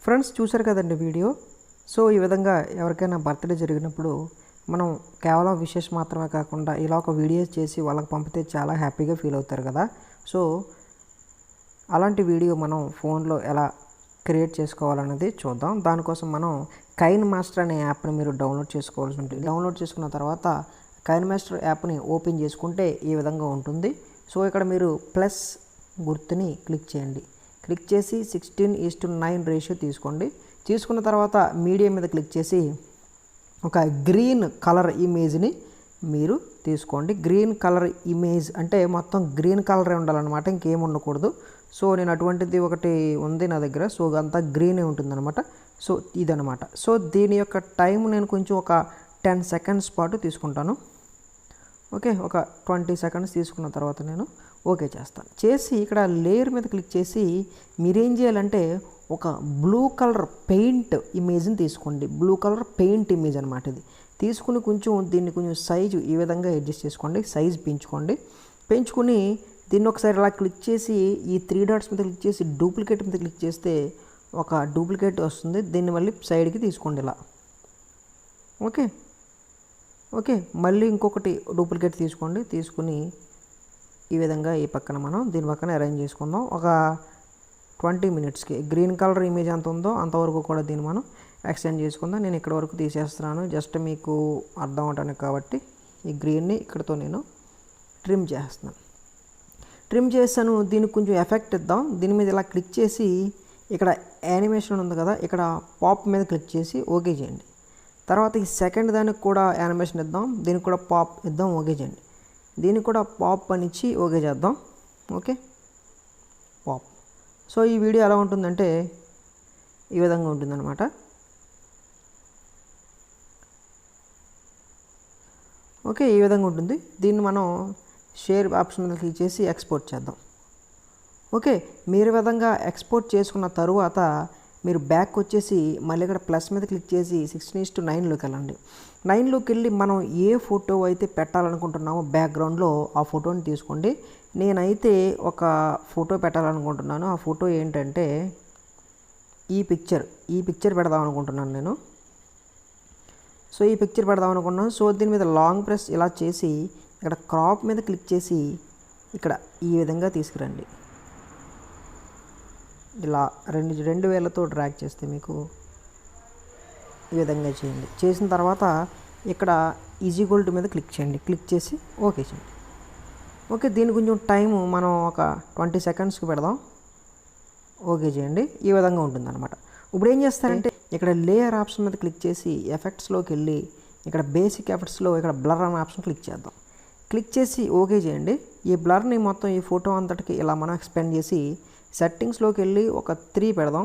Friends చూశారు కదండి video. So ఈ విధంగా ఎవరికైనా బర్త్డే జరిగినప్పుడు మనం కేవలం విషెస్ మాత్రమే కాకుండా ఇలా ఒక వీడియో చేసి వాళ్ళకి పంపితే చాలా హ్యాపీగా ఫీల్ అవుతారు కదా. సో అలాంటి వీడియో మనం ఫోన్లో ఎలా క్రియేట్ చేసుకోవాలన్నది చూద్దాం. దానికోసం మనం కైన్మాస్టర్ అనే యాప్ని మీరు డౌన్లోడ్ చేసుకోవాల్సి ఉంటుంది. డౌన్లోడ్ చేసుకున్న తర్వాత కైన్మాస్టర్ యాప్ని ఓపెన్ చేసుకుంటే ఈ విధంగా ఉంటుంది. సో ఇక్కడ మీరు ప్లస్ గుర్తుని క్లిక్ చేయండి. క్లిక్ చేసి 16:9 రేషియో తీసుకోండి. తీసుకున్న తర్వాత మీడియం మీద క్లిక్ చేసి ఒక గ్రీన్ కలర్ ఇమేజ్ని మీరు తీసుకోండి. గ్రీన్ కలర్ ఇమేజ్ అంటే మొత్తం గ్రీన్ కలరే ఉండాలన్నమాట, ఇంకేం ఉండకూడదు. సో నేను అటువంటిది ఒకటి ఉంది నా దగ్గర. సో అంతా గ్రీనే ఉంటుందన్నమాట. సో ఇదనమాట. సో దీని యొక్క టైం నేను కొంచెం ఒక 10 సెకండ్స్ పాటు తీసుకుంటాను. ఓకే, ఒక 20 సెకండ్స్ తీసుకున్న తర్వాత నేను ఓకే చేస్తాను. చేసి ఇక్కడ లేయర్ మీద క్లిక్ చేసి మీరేం చేయాలంటే ఒక బ్లూ కలర్ పెయింట్ ఇమేజ్ని తీసుకోండి. బ్లూ కలర్ పెయింట్ ఇమేజ్ అనమాట. ఇది తీసుకుని దీన్ని కొంచెం సైజు ఈ విధంగా అడ్జస్ట్ చేసుకోండి. సైజ్ పెంచుకుని దీన్ని ఒకసారి ఇలా క్లిక్ చేసి ఈ 3 డాట్స్ మీద క్లిక్ చేసి డూప్లికేట్ మీద క్లిక్ చేస్తే ఒక డూప్లికేట్ వస్తుంది. దీన్ని మళ్ళీ సైడ్కి తీసుకోండి ఇలా. ఓకే మళ్ళీ ఇంకొకటి డూప్లికేట్ తీసుకోండి. తీసుకుని ఈ విధంగా ఈ పక్కన మనం దీని పక్కన అరేంజ్ చేసుకుందాం. ఒక 20 మినిట్స్కి గ్రీన్ కలర్ ఇమేజ్ ఎంత ఉందో అంతవరకు కూడా దీన్ని మనం ఎక్స్టెండ్ చేసుకుందాం. నేను ఇక్కడ వరకు తీసేస్తున్నాను జస్ట్ మీకు అర్థం అవటానికి కాబట్టి. ఈ గ్రీన్ని ఇక్కడతో నేను ట్రిమ్ చేస్తాను. దీనికి కొంచెం ఎఫెక్ట్ ఇద్దాం. దీని మీద ఇలా క్లిక్ చేసి ఇక్కడ యానిమేషన్ ఉంది కదా, ఇక్కడ పాప్ మీద క్లిక్ చేసి ఓకే చేయండి. తర్వాత ఈ సెకండ్ దానికి కూడా యానిమేషన్ ఇద్దాం. దీనికి కూడా పాప్ ఇద్దాం, ఓకే చేయండి. దీనికి కూడా పాప్ అని ఇచ్చి ఓకే చేద్దాం. Okay pop. సో ఈ వీడియో ఎలా ఉంటుందంటే ఈ విధంగా ఉంటుందన్నమాట. ఓకే ఈ విధంగా ఉంటుంది. దీన్ని మనం షేర్ ఆప్షన్ మీద క్లిక్ చేసి ఎక్స్పోర్ట్ చేద్దాం. ఓకే మీరు విధంగా ఎక్స్పోర్ట్ చేసుకున్న తరువాత మీరు బ్యాక్ వచ్చేసి మళ్ళీ ఇక్కడ ప్లస్ మీద క్లిక్ చేసి 16:9లోకి వెళ్ళండి. 9లోకి వెళ్ళి మనం ఏ ఫోటో అయితే పెట్టాలనుకుంటున్నామో బ్యాక్గ్రౌండ్లో ఆ ఫోటోని తీసుకోండి. నేనైతే ఒక ఫోటో పెట్టాలనుకుంటున్నాను. ఆ ఫోటో ఏంటంటే ఈ పిక్చర్ పెడదాం అనుకుంటున్నాను నేను. సో ఈ పిక్చర్ పెడదాం అనుకున్నాను. సో దీని మీద లాంగ్ ప్రెస్ ఇలా చేసి ఇక్కడ క్రాప్ మీద క్లిక్ చేసి ఇక్కడ ఈ విధంగా తీసుకురండి. ఇలా రెండు వేలతో డ్రాగ్ చేస్తే మీకు ఈ విధంగా చేయండి. చేసిన తర్వాత ఇక్కడ ఈజీ గోల్డ్ మీద క్లిక్ చేయండి. క్లిక్ చేసి ఓకే చేయండి. ఓకే దీని కొంచెం టైం మనం ఒక 20 సెకండ్స్కి పెడదాం. ఓకే చేయండి. ఈ విధంగా ఉంటుందన్నమాట. ఇప్పుడు ఏం చేస్తారంటే ఇక్కడ లేయర్ ఆప్షన్ మీద క్లిక్ చేసి ఎఫెక్ట్స్లోకి వెళ్ళి ఇక్కడ బేసిక్ ఎఫెక్ట్స్లో ఇక్కడ బ్లర్ అనే ఆప్షన్ క్లిక్ చేద్దాం. క్లిక్ చేసి ఓకే చేయండి. ఈ బ్లర్ని మొత్తం ఈ ఫోటో అంతటికి ఇలా మనం ఎక్స్పెండ్ చేసి సెట్టింగ్స్లోకి వెళ్ళి ఒక 3 పెడదాం.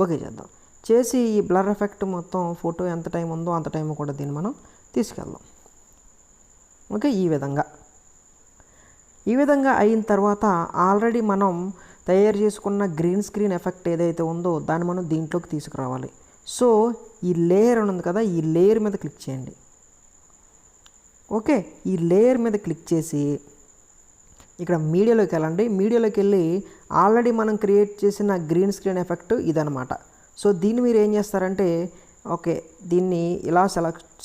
ఓకే చేద్దాం. చేసి ఈ బ్లర్ ఎఫెక్ట్ మొత్తం ఫోటో ఎంత టైం ఉందో అంత టైం కూడా దీన్ని మనం తీసుకెళ్దాం. ఓకే ఈ విధంగా అయిన తర్వాత ఆల్రెడీ మనం తయారు చేసుకున్న గ్రీన్ స్క్రీన్ ఎఫెక్ట్ ఏదైతే ఉందో దాన్ని మనం దీంట్లోకి తీసుకురావాలి. సో ఈ లేయర్ ఉంది కదా, ఈ లేయర్ మీద క్లిక్ చేయండి. ఓకే ఈ లేయర్ మీద క్లిక్ చేసి ఇక్కడ మీడియాలోకి వెళ్ళండి. మీడియాలోకి వెళ్ళి ఆల్రెడీ మనం క్రియేట్ చేసిన గ్రీన్ స్క్రీన్ ఎఫెక్ట్ ఇదనమాట. సో దీన్ని మీరు ఏం చేస్తారంటే ఓకే దీన్ని ఇలా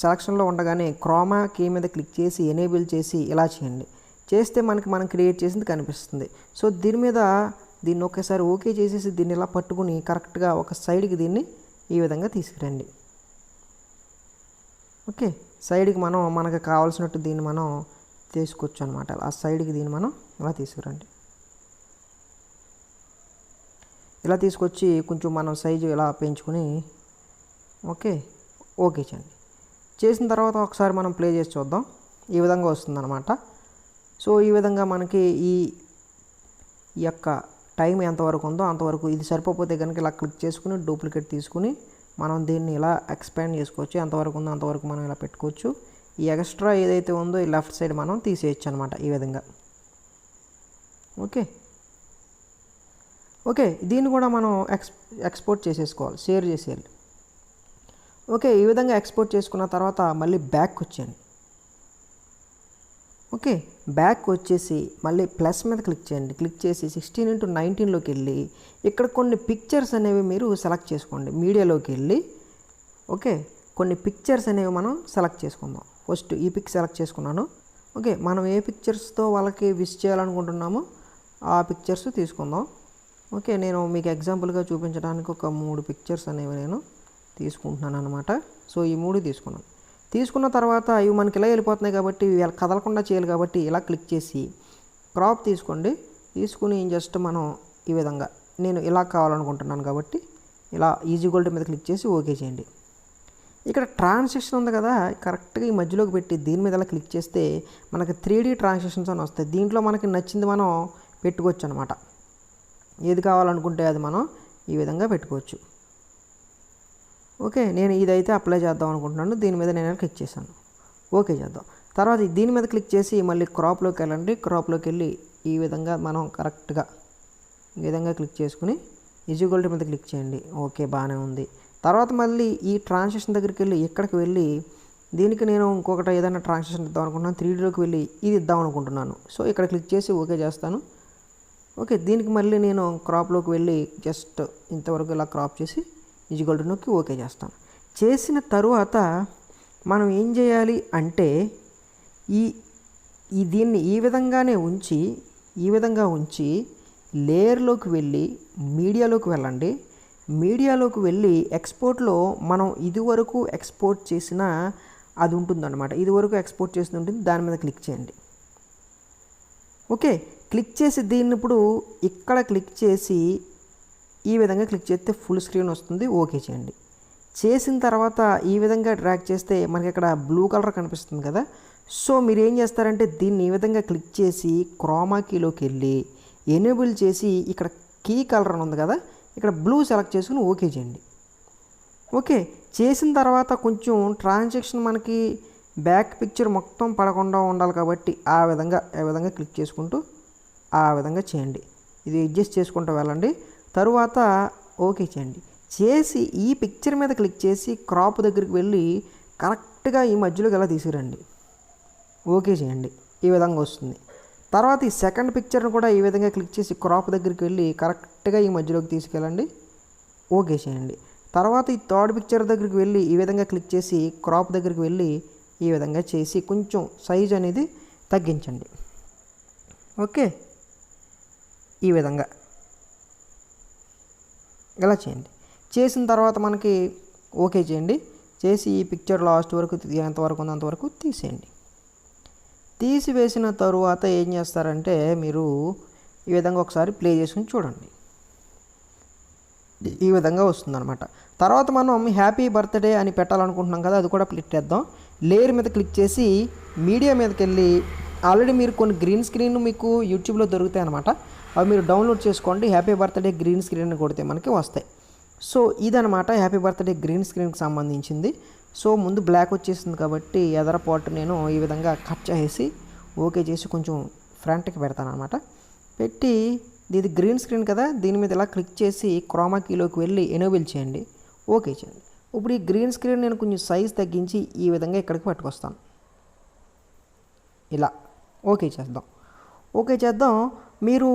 సెలక్షన్లో ఉండగానే క్రోమా కీ మీద క్లిక్ చేసి ఎనేబుల్ చేసి ఇలా చేయండి. చేస్తే మనం క్రియేట్ చేసింది కనిపిస్తుంది. సో దీన్ని ఒకేసారి ఓకే చేసేసి దీన్ని ఇలా పట్టుకుని కరెక్ట్గా ఒక సైడ్కి దీన్ని ఈ విధంగా తీసుకురండి. ఓకే సైడ్కి మనకు కావాల్సినట్టు దీన్ని మనం తీసుకోవచ్చు అనమాట. ఆ సైడ్కి దీన్ని మనం ఇలా తీసుకురండి. ఇలా తీసుకొచ్చి కొంచెం మనం సైజు ఇలా పెంచుకుని ఓకే చేయండి. చేసిన తర్వాత ఒకసారి మనం ప్లే చేసి చూద్దాం. ఈ విధంగా వస్తుందన్నమాట. సో ఈ విధంగా మనకి ఈ యొక్క టైం ఎంతవరకు ఉందో అంతవరకు, ఇది సరిపోతే కనుక ఇలా క్లిక్ చేసుకుని డూప్లికేట్ తీసుకుని మనం దీన్ని ఇలా ఎక్స్పాండ్ చేసుకోవచ్చు. ఎంతవరకు ఉందో అంతవరకు మనం ఇలా పెట్టుకోవచ్చు. ఈ ఎక్స్ట్రా ఏదైతే ఉందో ఈ లెఫ్ట్ సైడ్ మనం తీసేయచ్చు అనమాట ఈ విధంగా. ఓకే దీన్ని కూడా మనం ఎక్స్పోర్ట్ చేసేసుకోవాలి, షేర్ చేసేయాలి. ఓకే ఈ విధంగా ఎక్స్పోర్ట్ చేసుకున్న తర్వాత మళ్ళీ బ్యాక్ వచ్చేయండి. ఓకే, బ్యాక్ వచ్చేసి మళ్ళీ ప్లస్ మీద క్లిక్ చేయండి. క్లిక్ చేసి 16:19లోకి వెళ్ళి ఇక్కడ కొన్ని పిక్చర్స్ అనేవి మీరు సెలెక్ట్ చేసుకోండి. మీడియాలోకి వెళ్ళి ఓకే, కొన్ని పిక్చర్స్ అనేవి మనం సెలెక్ట్ చేసుకుందాం. ఫస్ట్ ఈ పిక్ సెలెక్ట్ చేసుకున్నాను. ఓకే, మనం ఏ పిక్చర్స్తో వాళ్ళకి విష్ చేయాలనుకుంటున్నామో ఆ పిక్చర్స్ తీసుకుందాం. ఓకే, నేను మీకు ఎగ్జాంపుల్గా చూపించడానికి ఒక 3 పిక్చర్స్ అనేవి నేను తీసుకుంటున్నాను అనమాట. సో ఈ 3 తీసుకున్న తర్వాత ఇవి మనకి ఇలా వెళ్ళిపోతున్నాయి కాబట్టి ఇవి కదలకుండా చేయాలి కాబట్టి ఇలా క్లిక్ చేసి క్రాప్ తీసుకోండి. తీసుకుని జస్ట్ మనం ఈ విధంగా నేను ఇలా కావాలనుకుంటున్నాను కాబట్టి ఇలా ఈజీ గోల్డ్ మీద క్లిక్ చేసి ఓకే చేయండి. ఇక్కడ ట్రాన్సాక్షన్ ఉంది కదా, కరెక్ట్గా ఈ మధ్యలోకి పెట్టి దీని మీద ఇలా క్లిక్ చేస్తే మనకి 3D ట్రాన్సాక్షన్స్ అని వస్తాయి. దీంట్లో మనకి నచ్చింది మనం పెట్టుకోవచ్చు అనమాట. ఏది కావాలనుకుంటే అది మనం ఈ విధంగా పెట్టుకోవచ్చు. ఓకే, నేను ఇదైతే అప్లై చేద్దాం అనుకుంటున్నాను. దీని మీద నేను క్లిక్ చేశాను, ఓకే చేద్దాం. తర్వాత దీని మీద క్లిక్ చేసి మళ్ళీ క్రాప్లోకి వెళ్ళండి. క్రాప్లోకి వెళ్ళి ఈ విధంగా మనం కరెక్ట్గా ఈ విధంగా క్లిక్ చేసుకుని ఈజీగోల్డ్ మీద క్లిక్ చేయండి. ఓకే, బాగానే ఉంది. తర్వాత మళ్ళీ ఈ ట్రాన్సాక్షన్ దగ్గరికి వెళ్ళి ఇక్కడికి వెళ్ళి దీనికి నేను ఇంకొకటి ఏదైనా ట్రాన్సాక్షన్ ఇద్దాం అనుకుంటున్నాను. 3Dలోకి వెళ్ళి ఇది ఇద్దాం అనుకుంటున్నాను. సో ఇక్కడ క్లిక్ చేసి ఓకే చేస్తాను. ఓకే, దీనికి మళ్ళీ నేను క్రాప్లోకి వెళ్ళి జస్ట్ ఇంతవరకు ఇలా క్రాప్ చేసి ఈజీగోల్డ్ నొక్కి ఓకే చేస్తాను. చేసిన తరువాత మనం ఏం చేయాలి అంటే దీన్ని ఈ విధంగా ఉంచి లేయర్లోకి వెళ్ళి మీడియాలోకి వెళ్ళండి. మీడియాలోకి వెళ్ళి ఎక్స్పోర్ట్లో మనం ఇదివరకు ఎక్స్పోర్ట్ చేసిన అది ఉంటుందన్నమాట. ఇదివరకు ఎక్స్పోర్ట్ చేసింది ఉంటుంది, దాని మీద క్లిక్ చేయండి. ఓకే, క్లిక్ చేసి దీన్ని ఇప్పుడు ఇక్కడ క్లిక్ చేసి ఈ విధంగా క్లిక్ చేస్తే ఫుల్ స్క్రీన్ వస్తుంది. ఓకే చేయండి. చేసిన తర్వాత ఈ విధంగా డ్రాగ్ చేస్తే మనకి ఇక్కడ బ్లూ కలర్ కనిపిస్తుంది కదా. సో మీరు ఏం చేస్తారంటే దీన్ని ఈ విధంగా క్లిక్ చేసి క్రోమా కీలోకి వెళ్ళి ఎనేబుల్ చేసి ఇక్కడ కీ కలర్ అని ఉంది కదా, ఇక్కడ బ్లూ సెలెక్ట్ చేసుకుని ఓకే చేయండి. ఓకే చేసిన తర్వాత కొంచెం ట్రాన్సాక్షన్ మనకి బ్యాక్ పిక్చర్ మొత్తం పడకుండా ఉండాలి కాబట్టి ఆ విధంగా క్లిక్ చేసుకుంటూ ఆ విధంగా చేయండి. ఇది అడ్జస్ట్ చేసుకుంటూ వెళ్ళండి. తరువాత ఓకే చేయండి. చేసి ఈ పిక్చర్ మీద క్లిక్ చేసి క్రాప్ దగ్గరికి వెళ్ళి కరెక్ట్గా ఈ మధ్యలోకి ఎలా తీసుకురండి. ఓకే చేయండి, ఈ విధంగా వస్తుంది. తర్వాత ఈ సెకండ్ పిక్చర్ని కూడా ఈ విధంగా క్లిక్ చేసి క్రాప్ దగ్గరికి వెళ్ళి కరెక్ట్గా ఈ మధ్యలోకి తీసుకెళ్ళండి. ఓకే చేయండి. తర్వాత ఈ థర్డ్ పిక్చర్ దగ్గరికి వెళ్ళి ఈ విధంగా క్లిక్ చేసి క్రాప్ దగ్గరికి వెళ్ళి ఈ విధంగా చేసి కొంచెం సైజ్ అనేది తగ్గించండి. ఓకే, ఈ విధంగా ఇలా చేయండి. చేసిన తర్వాత మనకి ఓకే చేయండి. చేసి ఈ పిక్చర్ లాస్ట్ వరకు ఎంతవరకు ఉందో అంతవరకు తీసేయండి. తీసివేసిన తరువాత ఏం చేస్తారంటే మీరు ఈ విధంగా ఒకసారి ప్లే చేసుకుని చూడండి. ఈ విధంగా వస్తుందన్నమాట. తర్వాత మనం హ్యాపీ బర్త్డే అని పెట్టాలనుకుంటున్నాం కదా, అది కూడా పెట్టేద్దాం. లేయర్ మీద క్లిక్ చేసి మీడియా మీదకి వెళ్ళి ఆల్రెడీ మీరు కొన్ని గ్రీన్ స్క్రీన్ మీకు యూట్యూబ్లో దొరుకుతాయి అన్నమాట. అవి మీరు డౌన్లోడ్ చేసుకోండి. హ్యాపీ బర్త్డే గ్రీన్ స్క్రీన్ కొడితే మనకి వస్తాయి. సో ఇదనమాట హ్యాపీ బర్త్డే గ్రీన్ స్క్రీన్కి సంబంధించింది. సో ముందు బ్లాక్ వచ్చేసింది కాబట్టి ఎదర పార్ట్ నేను ఈ విధంగా కట్ చేసి ఓకే చేసి కొంచెం ఫ్రంట్కి పెడతాను అనమాట. పెట్టి ఇది గ్రీన్ స్క్రీన్ కదా, దీని మీద ఇలా క్లిక్ చేసి క్రోమా కీలోకి వెళ్ళి ఎనేబుల్ చేయండి. ఓకే చేయండి. ఇప్పుడు ఈ గ్రీన్ స్క్రీన్ నేను కొంచెం సైజ్ తగ్గించి ఈ విధంగా ఇక్కడికి పట్టుకొస్తాను. ఇలా ఓకే చేద్దాం. మీరు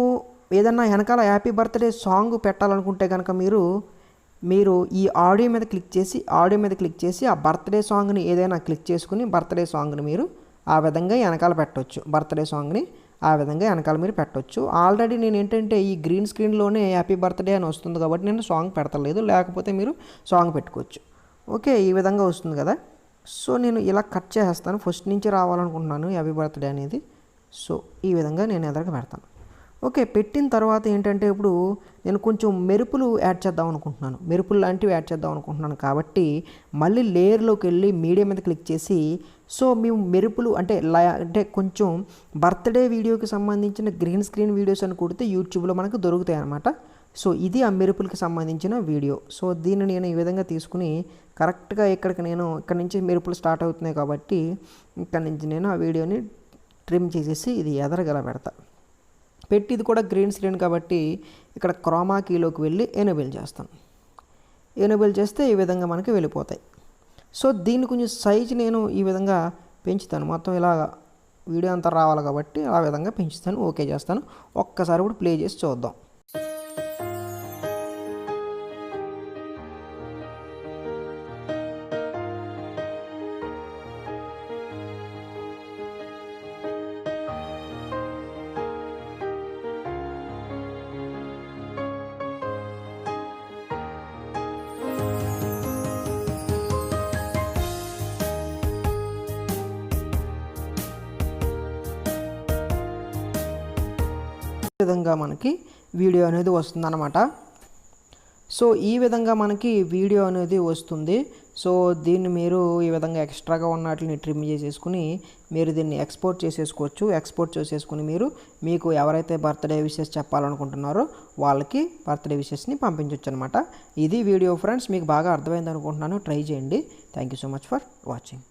ఏదన్నా వెనకాల హ్యాపీ బర్త్డే సాంగ్ పెట్టాలనుకుంటే కనుక మీరు ఈ ఆడియో మీద క్లిక్ చేసి ఆ బర్త్డే సాంగ్ని ఏదైనా క్లిక్ చేసుకుని బర్త్డే సాంగ్ని మీరు ఆ విధంగా వెనకాల పెట్టవచ్చు. బర్త్డే సాంగ్ని ఆ విధంగా వెనకాల మీరు పెట్టవచ్చు. ఆల్రెడీ నేను ఏంటంటే ఈ గ్రీన్ స్క్రీన్లోనే హ్యాపీ బర్త్డే అని వస్తుంది కాబట్టి నేను సాంగ్ పెడతలేదు, లేకపోతే మీరు సాంగ్ పెట్టుకోవచ్చు. ఓకే, ఈ విధంగా వస్తుంది కదా. సో నేను ఇలా కట్ చేస్తాను. ఫస్ట్ నుంచి రావాలనుకుంటున్నాను హ్యాపీ బర్త్డే అనేది. సో ఈ విధంగా నేను ఎదురుగా పెడతాను. ఓకే, పెట్టిన తర్వాత ఏంటంటే ఇప్పుడు నేను కొంచెం మెరుపులు యాడ్ చేద్దాం అనుకుంటున్నాను. మెరుపులు లాంటివి యాడ్ చేద్దాం అనుకుంటున్నాను కాబట్టి మళ్ళీ లేయర్లోకి వెళ్ళి మీడియా మీద క్లిక్ చేసి సో మేము మెరుపులు అంటే కొంచెం బర్త్డే వీడియోకి సంబంధించిన గ్రీన్ స్క్రీన్ వీడియోస్ అని కొడితే యూట్యూబ్లో మనకు దొరుకుతాయి అన్నమాట. సో ఇది ఆ మెరుపులకి సంబంధించిన వీడియో. సో దీన్ని నేను ఈ విధంగా తీసుకుని కరెక్ట్గా ఇక్కడ నుంచి మెరుపులు స్టార్ట్ అవుతున్నాయి కాబట్టి ఇక్కడ నుంచి నేను ఆ వీడియోని ట్రిమ్ చేసేసి ఇది ఎదరగల పెడతా. పెట్టి ఇది కూడా గ్రీన్ స్క్రీన్ కాబట్టి ఇక్కడ క్రోమా కీలోకి వెళ్ళి ఎనేబుల్ చేస్తాను. ఎనేబుల్ చేస్తే ఈ విధంగా మనకి వెళ్ళిపోతాయి. సో దీన్ని కొంచెం సైజ్ నేను ఈ విధంగా పెంచుతాను. మొత్తం ఇలా వీడియో అంతా రావాలి కాబట్టి ఆ విధంగా పెంచుతాను, ఓకే చేస్తాను. ఒక్కసారి కూడా ప్లే చేసి చూద్దాం. ఈ విధంగా మనకి వీడియో అనేది వస్తుందన్నమాట. సో ఈ విధంగా మనకి వీడియో అనేది వస్తుంది. సో దీన్ని మీరు ఈ విధంగా ఎక్స్ట్రాగా ఉన్న వాటిని ట్రిమ్ చేసేసుకుని మీరు దీన్ని ఎక్స్పోర్ట్ చేసేసుకోవచ్చు. ఎక్స్పోర్ట్ చేసేసుకుని మీకు ఎవరైతే బర్త్డే విషెస్ చెప్పాలనుకుంటున్నారో వాళ్ళకి బర్త్డే విషెస్ని పంపించవచ్చు అనమాట. ఇది వీడియో ఫ్రెండ్స్, మీకు బాగా అర్థమైంది అనుకుంటున్నాను. ట్రై చేయండి. Thank you so much for watching.